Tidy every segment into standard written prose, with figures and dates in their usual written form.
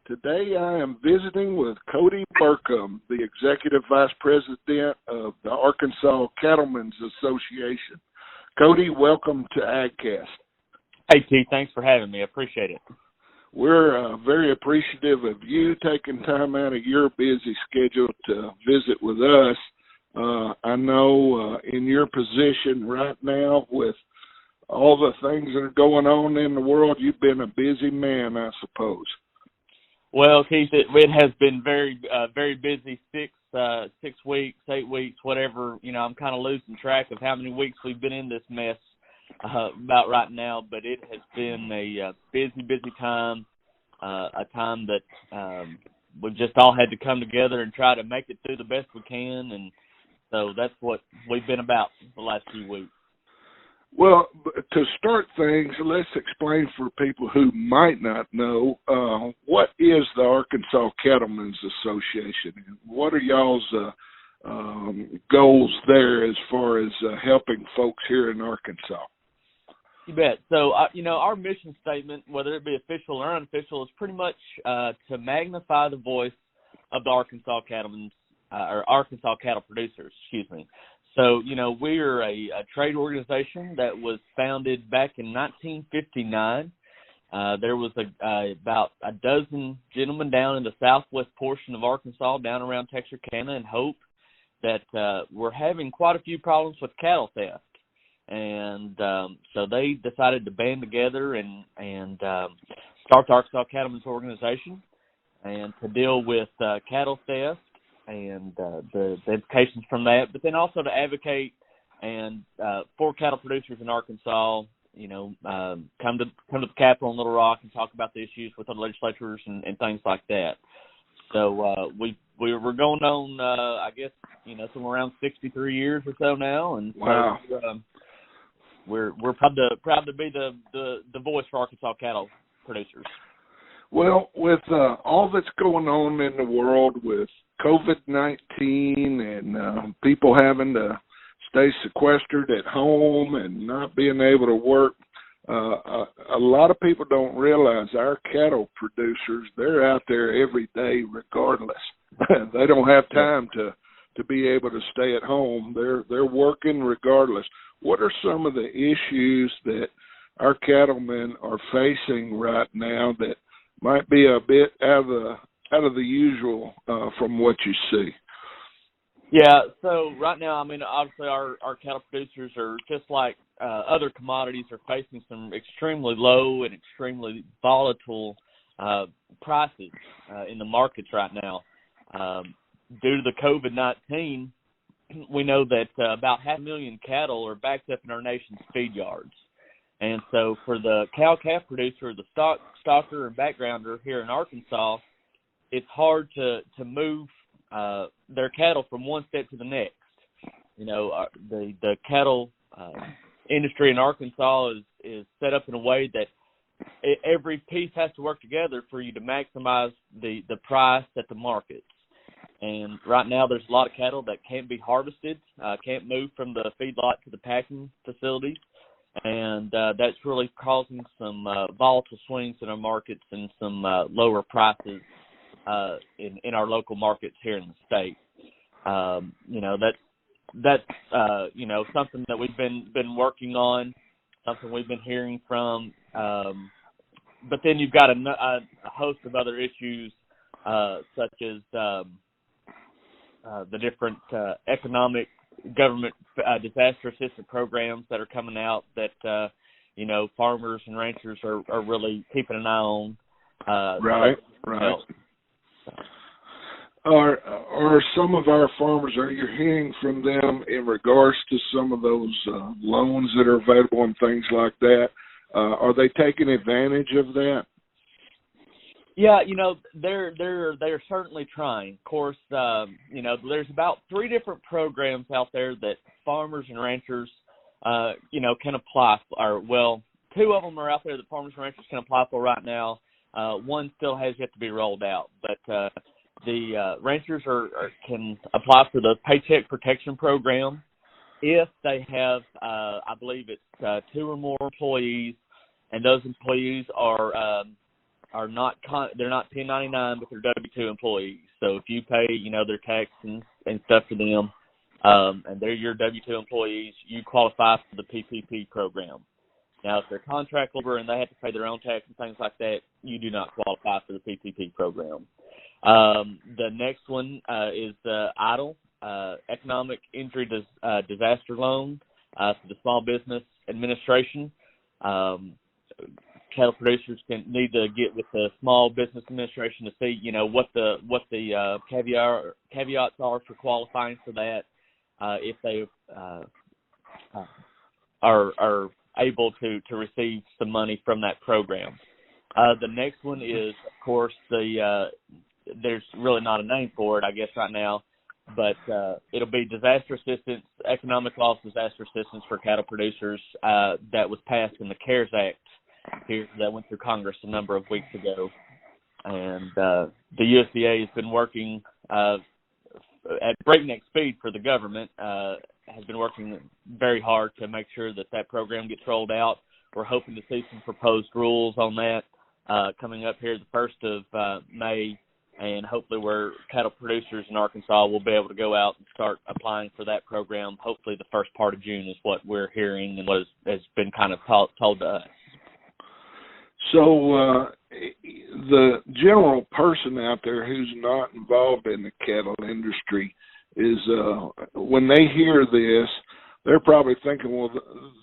Today I am visiting with Cody Burkham, the Executive Vice President of the Arkansas Cattlemen Association. Cody, welcome to AgCast. Hey, T, thanks for having me. I appreciate it. We're very appreciative of you taking time out of your busy schedule to visit with us. I know in your position right now with all the things that are going on in the world, you've been a busy man, I suppose. Well, Keith, it has been very busy. 6 weeks, 8 weeks, whatever. You know, I'm kind of losing track of how many weeks we've been in this mess about right now. But it has been a busy time. A time that we've just all had to come together and try to make it through the best we can. And so that's what we've been about the last few weeks. Well, to start things, let's explain for people who might not know, what is the Arkansas Cattlemen Association? What are y'all's goals there as far as helping folks here in Arkansas? You bet. So, our mission statement, whether it be official or unofficial, is pretty much to magnify the voice of the Arkansas Cattlemen, or Arkansas cattle producers, excuse me. So, we are a trade organization that was founded back in 1959. There was about a dozen gentlemen down in the southwest portion of Arkansas, down around Texarkana and Hope, that were having quite a few problems with cattle theft. And so they decided to band together and start the Arkansas Cattlemen Organization and to deal with cattle theft and the implications from that, but then also to advocate and for cattle producers in Arkansas, come to the Capitol in Little Rock and talk about the issues with the legislatures and things like that. So we're going on, I guess, somewhere around 63 years or so now, and wow. So, we're proud to be the voice for Arkansas cattle producers. Well, with all that's going on in the world with COVID-19 and people having to stay sequestered at home and not being able to work, a lot of people don't realize our cattle producers, they're out there every day regardless. They don't have time to be able to stay at home. They're working regardless. What are some of the issues that our cattlemen are facing right now that might be a bit out of the usual from what you see? Yeah, so right now, obviously our cattle producers are just like other commodities are facing some extremely low and extremely volatile prices in the markets right now. Due to the COVID-19, we know that about 500,000 cattle are backed up in our nation's feed yards. And so for the cow-calf producer, the stocker and backgrounder here in Arkansas, it's hard to move their cattle from one step to the next. The cattle industry in Arkansas is set up in a way that every piece has to work together for you to maximize the price at the markets. And right now there's a lot of cattle that can't be harvested, can't move from the feedlot to the packing facilities. And that's really causing some volatile swings in our markets and some lower prices in our local markets here in the state. That's something that we've been working on, something we've been hearing from. But then you've got a host of other issues such as the different economic government disaster assistance programs that are coming out that farmers and ranchers are really keeping an eye on. Right. Are some of our farmers, are you hearing from them in regards to some of those loans that are available and things like that? Are they taking advantage of that? Yeah, they're certainly trying. Of course, there's about 3 different programs out there that farmers and ranchers, can apply for. Well, 2 of them are out there that farmers and ranchers can apply for right now. One still has yet to be rolled out, but the ranchers can apply for the Paycheck Protection Program if they have, I believe it's 2 or more employees, and those employees are are not they're not 1099, but they're W-2 employees. So if you pay, their tax and stuff for them, and they're your W-2 employees, you qualify for the PPP program. Now, if they're contract labor and they have to pay their own tax and things like that, you do not qualify for the PPP program. The next one is the EIDL, Economic Injury Disaster Loan for the Small Business Administration. Cattle producers need to get with the Small Business Administration to see, what the caveats are for qualifying for that, if they are able to receive some money from that program. The next one is, of course, there's really not a name for it, I guess, right now, but it'll be disaster assistance, economic loss disaster assistance for cattle producers that was passed in the CARES Act here that went through Congress a number of weeks ago. And the USDA has been working at breakneck speed for the government, has been working very hard to make sure that program gets rolled out. We're hoping to see some proposed rules on that coming up here the 1st of May, and hopefully where cattle producers in Arkansas will be able to go out and start applying for that program. Hopefully the first part of June is what we're hearing and what has been kind of told to us. So the general person out there who's not involved in the cattle industry is when they hear this, they're probably thinking, well,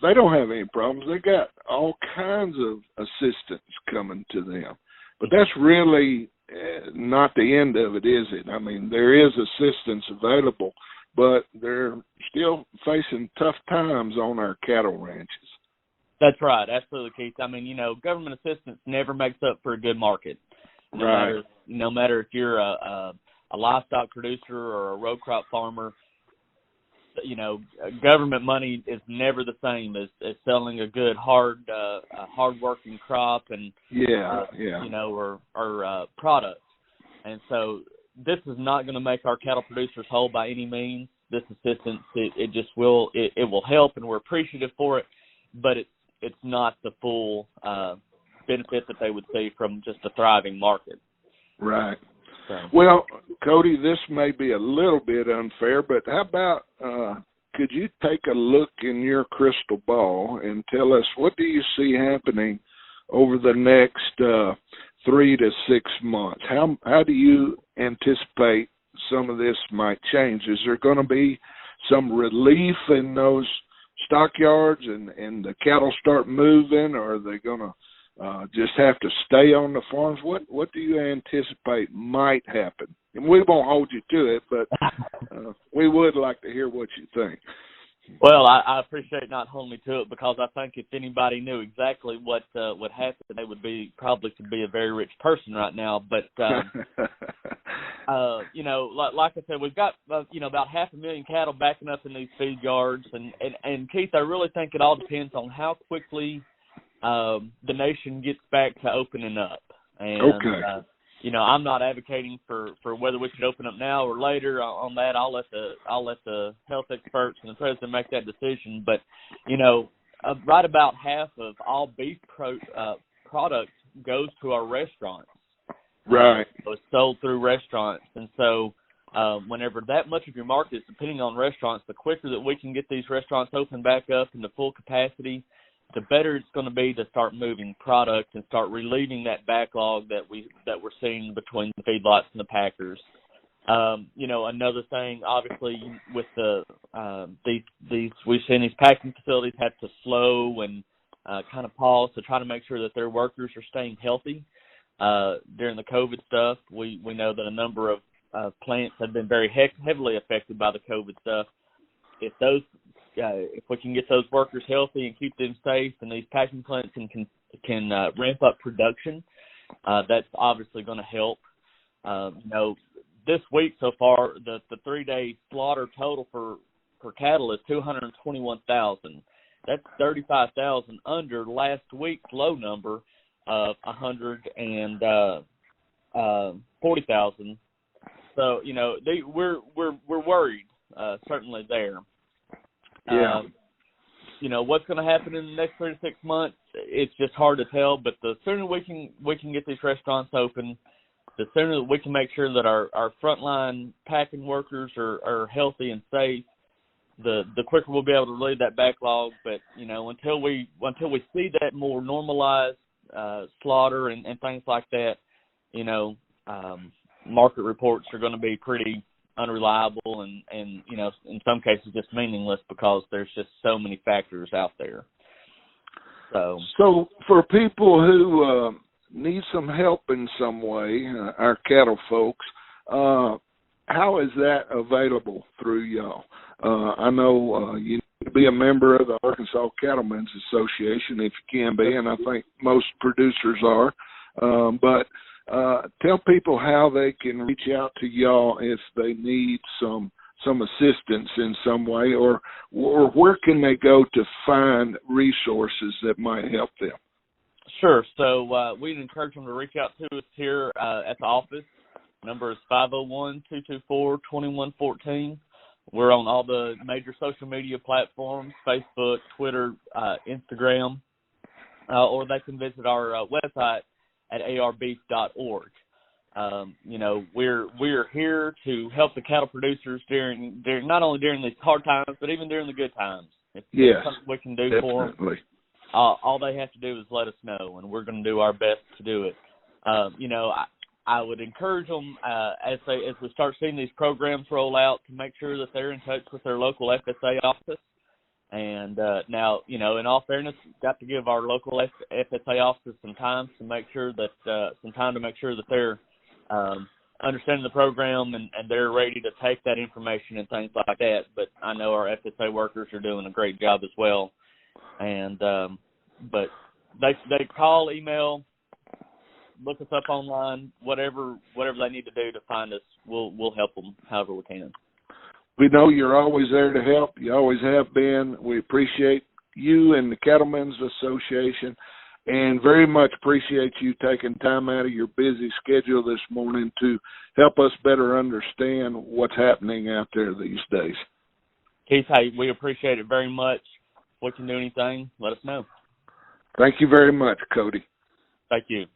they don't have any problems. They got all kinds of assistance coming to them. But that's really not the end of it, is it? I mean, there is assistance available, but they're still facing tough times on our cattle ranches. That's right. Absolutely, Keith. I mean, government assistance never makes up for a good market. No matter if you're a livestock producer or a row crop farmer, government money is never the same as selling a good, hard-working crop and, or products. And so this is not going to make our cattle producers whole by any means. This assistance, it just will, it will help, and we're appreciative for it, but it's not the full benefit that they would see from just a thriving market. Right. So. Well, Cody, this may be a little bit unfair, but how about could you take a look in your crystal ball and tell us what do you see happening over the next 3 to 6 months? How do you anticipate some of this might change? Is there going to be some relief in those stockyards and the cattle start moving, or are they going to just have to stay on the farms? What do you anticipate might happen? And we won't hold you to it, but we would like to hear what you think. Well, I appreciate not holding me to it, because I think if anybody knew exactly what would happen, they would probably could be a very rich person right now. But like I said, we've got about 500,000 cattle backing up in these feed yards, and Keith, I really think it all depends on how quickly the nation gets back to opening up. And, okay. I'm not advocating for whether we should open up now or later. On that, I'll let the health experts and the president make that decision. But, right about half of all beef product goes to our restaurants. Right. So it's sold through restaurants. And so whenever that much of your market is depending on restaurants, the quicker that we can get these restaurants open back up into full capacity, the better it's going to be to start moving product and start relieving that backlog that we're seeing between the feedlots and the packers. Another thing, obviously, with we've seen these packing facilities have to slow and kind of pause to try to make sure that their workers are staying healthy during the COVID stuff. We know that a number of plants have been very heavily affected by the COVID stuff. If we can get those workers healthy and keep them safe, and these packing plants can ramp up production, that's obviously going to help. This week so far, the 3-day slaughter total for cattle is 221,000. That's 35,000 under last week's low number of 140,000. So we're worried certainly there. Yeah. what's going to happen in the next 3 to 6 months, it's just hard to tell. But the sooner we can get these restaurants open, the sooner that we can make sure that our frontline packing workers are healthy and safe, the quicker we'll be able to relieve that backlog. But until we see that more normalized slaughter and things like that, market reports are going to be pretty unreliable and in some cases just meaningless because there's just so many factors out there. So for people who need some help in some way, our cattle folks, how is that available through y'all? I know you need to be a member of the Arkansas Cattlemen Association if you can be, and I think most producers are. But tell people how they can reach out to y'all if they need some assistance in some way, or where can they go to find resources that might help them? Sure. So we'd encourage them to reach out to us here at the office. Number is 501-224-2114. We're on all the major social media platforms, Facebook, Twitter, Instagram, or they can visit our website at arbeef.org. We're here to help the cattle producers during not only during these hard times, but even during the good times. If there's something we can do for them, all they have to do is let us know, and we're going to do our best to do it. I would encourage them as we start seeing these programs roll out to make sure that they're in touch with their local FSA office. And now, in all fairness, got to give our local FSA offices some time to make sure that they're understanding the program and they're ready to take that information and things like that. But I know our FSA workers are doing a great job as well. And but they call, email, look us up online, whatever they need to do to find us, we'll help them however we can. We know you're always there to help. You always have been. We appreciate you and the Cattlemen's Association, and very much appreciate you taking time out of your busy schedule this morning to help us better understand what's happening out there these days. Keith, hey, we appreciate it very much. If we can do anything, let us know. Thank you very much, Cody. Thank you.